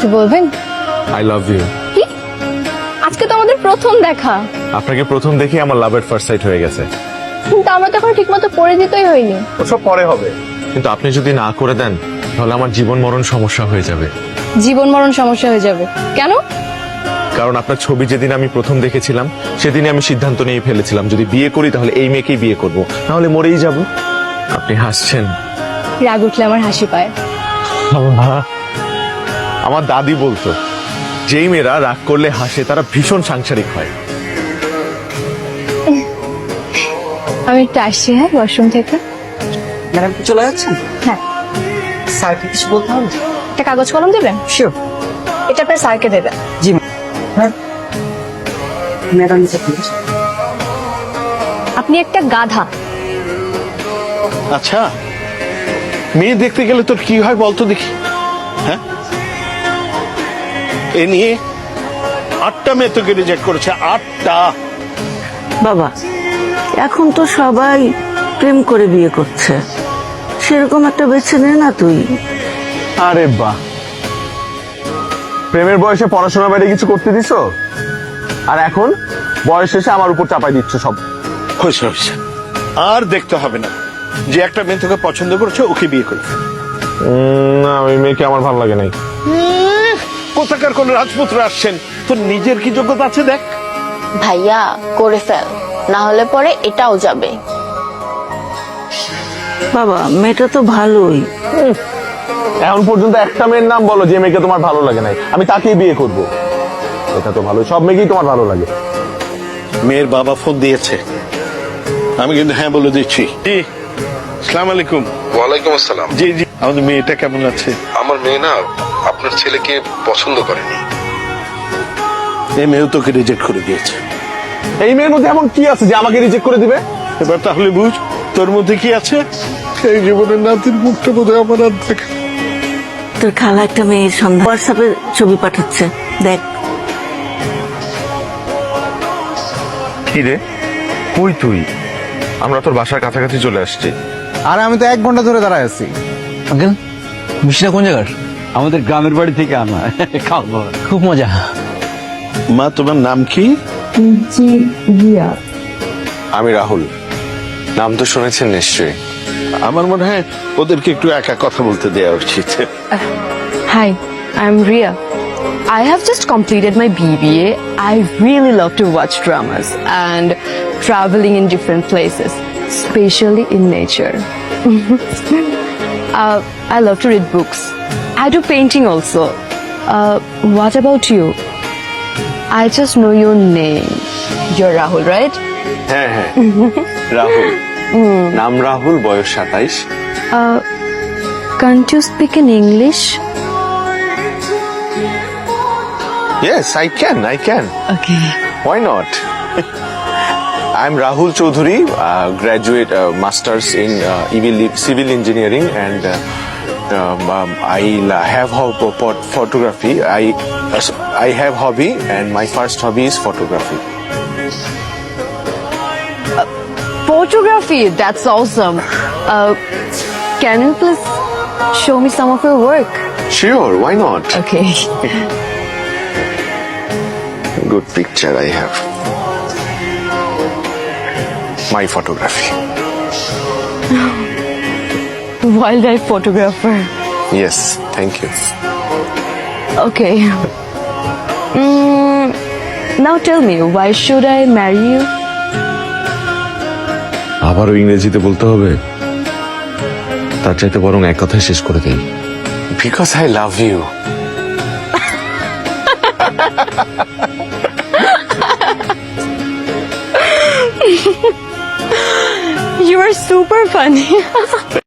কিছু বলবেন? I love you. কি? আজকে তো আমাদের প্রথম দেখা। আপনাকে প্রথম দেখে আমার লাভ এট ফার্স্ট সাইট হয়ে গেছে। কিন্তু আমরা তো এখন ঠিকমতো পরিচিতই হইনি। ওসব পরে হবে, কিন্তু আপনি যদি না করে দেন তাহলে আমার জীবন মরণ সমস্যা হয়ে যাবে। জীবন মরণ সমস্যা হয়ে যাবে কেন? কারণ আপনার ছবি যেদিন আমি প্রথম দেখেছিলাম সেদিনই আমি সিদ্ধান্ত নিয়ে ফেলেছিলাম যদি বিয়ে করি তাহলে এই মেয়েকেই বিয়ে করব, নাহলে মরেই যাব। আপনি হাসছেন। রাগ উঠলে আমার হাসি পায়। আমার দাদি বলতো যেই মেয়েরা রাগ করলে হাসে তারা ভীষণ সাংসারিক হয়। আমি একটু আসছি, হ্যাঁ, ওয়াশরুম থেকে। ম্যাডাম কি চলে যাচ্ছেন? হ্যাঁ। স্যারকে কিছু বলতে হবে? একটা কাগজ কলম দেবেন? শিওর। এটা আপনার স্যারকে দেবেন। জি ম্যাডাম প্লিজ। আপনি একটা গাধা। আচ্ছা, মেয়ে দেখতে গেলে তোর কি হয় বলতো দেখি। হ্যাঁ, এ নিয়ে 8টা মেয়ে তোকে রিজেক্ট করেছে, 8টা। বাবা, এখন তো সবাই প্রেম করে বিয়ে করছে, সেরকম একটা বেছে নে না তুই। আরে বাহ, প্রেমের বয়সে পড়াশোনা বাইরে কিছু করতে দিছো, আর এখন বয়স শেষে আমার উপর চাপাই দিচ্ছ সব। হয়েছে হয়েছে, আর দেখতে হবে না। যে একটা মেয়ে তোকে পছন্দ করেছে ওকে বিয়ে করবে। না, ওই মেয়েকে আমার ভালো লাগে নাই। কোথাকার কোন রাজপুত্র আসছেন, তোর নিজের কি যোগ্যতা আছে দেখ। ভাইয়া করে ফেল, না হলে পরে এটাও যাবে। বাবা, মেয়েটা তো ভালোই। এখন পর্যন্ত একটা মেয়ের নাম বলো যে মেয়েকে তোমার ভালো লাগে নাই, আমি তাকেই বিয়ে করব। এটা তো ভালো, সব মেয়েকেই তোমার ভালো লাগে। মেয়ের বাবা ফোন দিয়েছে, আমি কিন্তু হ্যাঁ বলে দিচ্ছি। জি, আসসালামু আলাইকুম। ওয়ালাইকুম আসসালাম। জি জি, আমাদের মেয়েটা কেমন আছে? আমার মেয়ে না আপনার ছেলেকে পছন্দ করেনি। এই মেয়েও তোকে রিজেক্ট করে দিয়েছে। এই মেয়ের মধ্যে এমন কি আছে যে আমাকে রিজেক্ট করে দিবে? এবার তাহলে বুঝ তোর মধ্যে কি আছে। এই জীবনের নাতির মুখটা বোধহয় আমার আর দেখা। তোর খালা একটা মেয়ের সন্ধান হোয়াটসঅ্যাপে ছবি পাঠাচ্ছে, দেখ। কি রে, কই তুই? আমরা তোর বাসার কাছাকাছি চলে আসছি। আর আমি তো 1 ঘন্টা ধরে দাঁড়ায় আছি। আঙ্কেল, মিষ্টিটা কোন জায়গার? আমাদের গ্রামের বাড়ি থেকে আনা। খাও বাবা, খুব মজা। মা, তোমার নাম কি? আমি রাহুল। নাম তো শুনেছেন নিশ্চয়ই। আমার মনে হয় ওদেরকে একটু একা কথা বলতে দেওয়া উচিত। Hi, I'm Ria. I have just completed my BBA. I really love to watch dramas and traveling in different places, especially in nature. I love to read books. I do painting also. What about you? I just know your name. You're Rahul, right? হ্যাঁ হ্যাঁ, রাহুল। নাম রাহুল, বয়স 27। Can't you speak in English? Yes, I can. Okay. Why not? I'm Rahul Chaudhary, graduate masters in civil engineering, and I have photography. I have hobby, and my first hobby is photography. Photography, that's awesome. Can you please show me some of your work? Sure, why not? Okay. Good picture I have. My photography. Wildlife photographer. Yes, thank you. Okay. Now tell me, why should I marry you? আবারও ইংরেজিতে বলতে হবে? তার চাইতে বরং এক কথায় শেষ করে দেই। Because I love you. You are super funny.